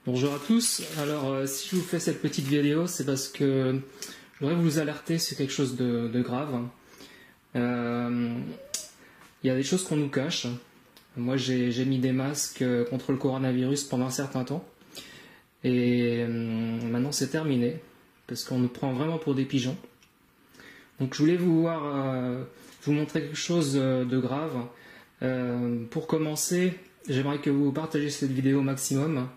Bonjour à tous. Alors, si je vous fais cette petite vidéo, c'est parce que je voudrais vous alerter sur quelque chose de grave. Il y a des choses qu'on nous cache. Moi, j'ai mis des masques contre le coronavirus pendant un certain temps. Et maintenant, c'est terminé. Parce qu'on nous prend vraiment pour des pigeons. Donc, je voulais vous montrer quelque chose de grave. Pour commencer, j'aimerais que vous partagiez cette vidéo au maximum.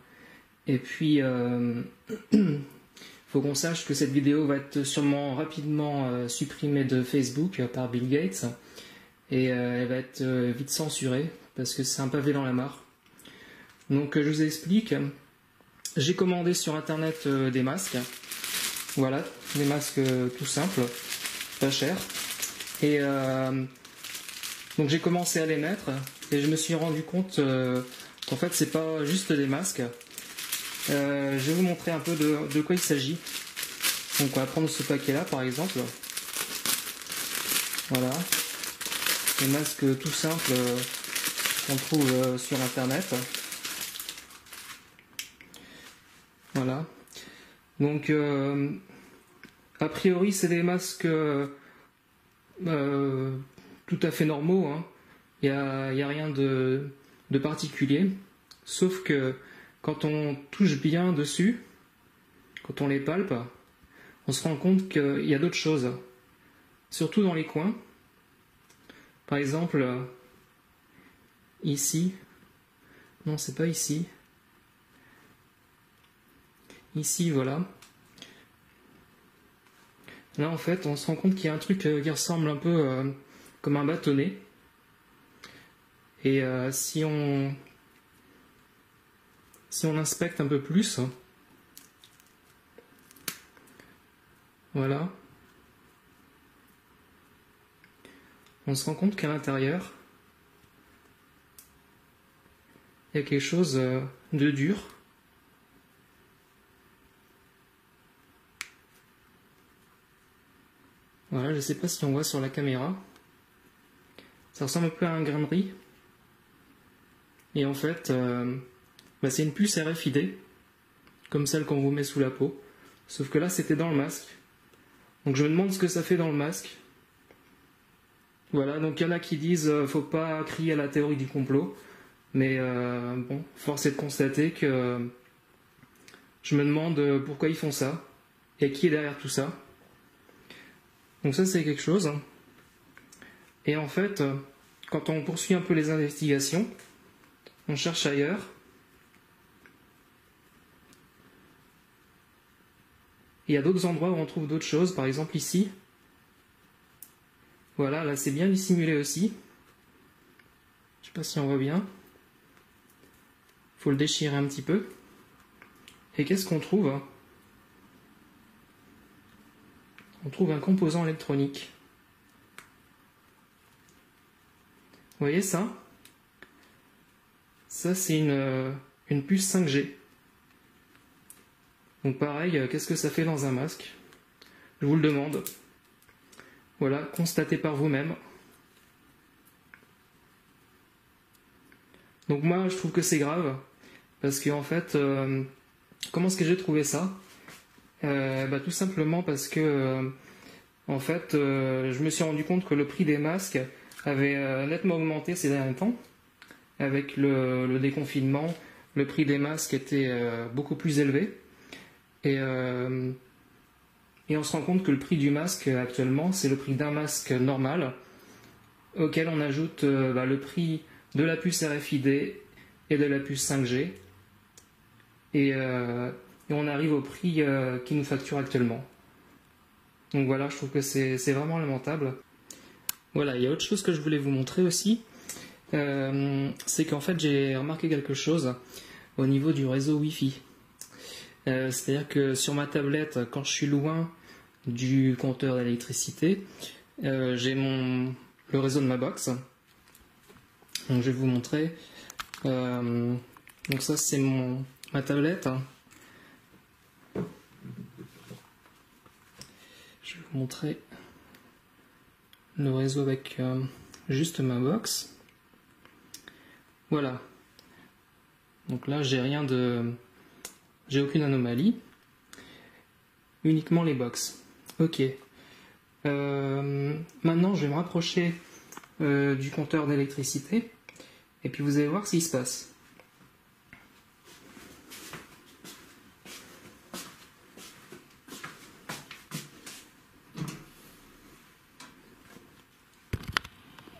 Et puis, faut qu'on sache que cette vidéo va être sûrement rapidement supprimée de Facebook par Bill Gates. Et elle va être vite censurée, parce que c'est un pavé dans la mare. Donc je vous explique. J'ai commandé sur internet des masques. Voilà, des masques tout simples, pas chers. Et donc j'ai commencé à les mettre, et je me suis rendu compte qu'en fait c'est pas juste des masques. Je vais vous montrer un peu de quoi il s'agit. Donc on va prendre ce paquet là par exemple. Voilà. Des masques tout simples qu'on trouve sur internet. Voilà. Donc a priori c'est des masques tout à fait normaux. Hein. Il n'y a rien de particulier. Sauf que quand on touche bien dessus, quand on les palpe, on se rend compte qu'il y a d'autres choses. Surtout dans les coins. Par exemple, ici. Non, c'est pas ici. Ici, voilà. Là, en fait, on se rend compte qu'il y a un truc qui ressemble un peu comme un bâtonnet. Et si on inspecte un peu plus, voilà, on se rend compte qu'à l'intérieur, il y a quelque chose de dur. Voilà, je ne sais pas si on voit sur la caméra. Ça ressemble un peu à un grain de riz. Et en fait, c'est une puce RFID, comme celle qu'on vous met sous la peau. Sauf que là, c'était dans le masque. Donc je me demande ce que ça fait dans le masque. Voilà, donc il y en a qui disent faut pas crier à la théorie du complot. Mais bon, force est de constater que je me demande pourquoi ils font ça. Et qui est derrière tout ça. Donc ça, c'est quelque chose. Et en fait, quand on poursuit un peu les investigations, on cherche ailleurs. Il y a d'autres endroits où on trouve d'autres choses, par exemple ici. Voilà, là c'est bien dissimulé aussi. Je sais pas si on voit bien. Il faut le déchirer un petit peu. Et qu'est-ce qu'on trouve? On trouve un composant électronique. Vous voyez ça? Ça c'est une puce 5G. Donc pareil, qu'est-ce que ça fait dans un masque? Je vous le demande. Voilà, constatez par vous-même. Donc moi, je trouve que c'est grave. Parce que en fait, comment est-ce que j'ai trouvé ça? Tout simplement parce que, en fait, je me suis rendu compte que le prix des masques avait nettement augmenté ces derniers temps. Avec le déconfinement, le prix des masques était beaucoup plus élevé. Et on se rend compte que le prix du masque actuellement, c'est le prix d'un masque normal, auquel on ajoute le prix de la puce RFID et de la puce 5G. Et on arrive au prix qu'ils nous facturent actuellement. Donc voilà, je trouve que c'est vraiment lamentable. Voilà, il y a autre chose que je voulais vous montrer aussi. C'est qu'en fait, j'ai remarqué quelque chose au niveau du réseau Wi-Fi. C'est-à-dire que sur ma tablette, quand je suis loin du compteur d'électricité, j'ai le réseau de ma box. Donc je vais vous montrer. Donc ça c'est ma tablette. Je vais vous montrer le réseau avec juste ma box. Voilà. Donc là j'ai rien de j'ai aucune anomalie. Uniquement les box. Ok. Maintenant, je vais me rapprocher du compteur d'électricité et puis vous allez voir ce qui se passe.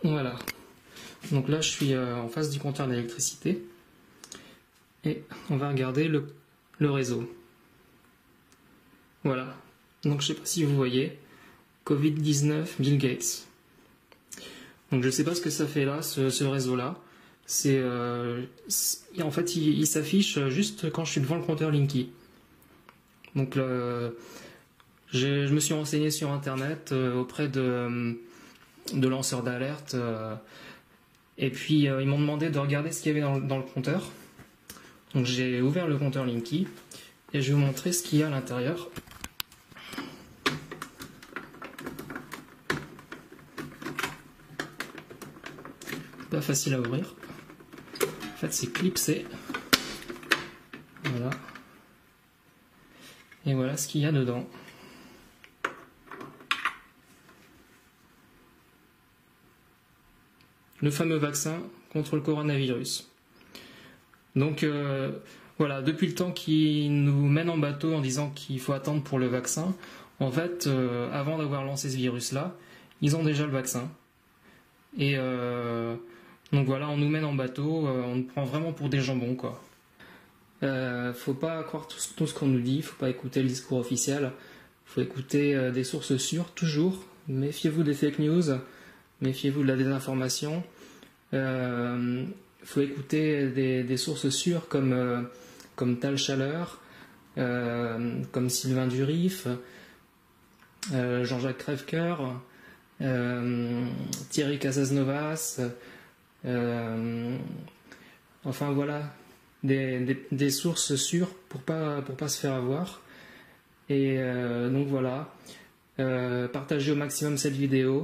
Voilà. Donc là, je suis en face du compteur d'électricité et on va regarder le réseau. Voilà. Donc je ne sais pas si vous voyez, Covid-19 Bill Gates. Donc je ne sais pas ce que ça fait là, ce réseau-là. En fait, il s'affiche juste quand je suis devant le compteur Linky. Donc je me suis renseigné sur Internet auprès de lanceurs d'alerte. Et puis ils m'ont demandé de regarder ce qu'il y avait dans le compteur. Donc j'ai ouvert le compteur Linky et je vais vous montrer ce qu'il y a à l'intérieur. Pas facile à ouvrir. En fait, c'est clipsé. Voilà. Et voilà ce qu'il y a dedans. Le fameux vaccin contre le coronavirus. Donc voilà, depuis le temps qu'ils nous mènent en bateau en disant qu'il faut attendre pour le vaccin, en fait, avant d'avoir lancé ce virus-là, ils ont déjà le vaccin. Et donc voilà, on nous mène en bateau, on nous prend vraiment pour des jambons, quoi. Faut pas croire tout ce qu'on nous dit, faut pas écouter le discours officiel, faut écouter des sources sûres, toujours. Méfiez-vous des fake news, méfiez-vous de la désinformation. Faut écouter des sources sûres comme Tal Chaleur, comme Sylvain Durif, Jean-Jacques Crèvecoeur, Thierry Casasnovas, enfin voilà, des sources sûres pour pas se faire avoir. Et donc voilà, partagez au maximum cette vidéo,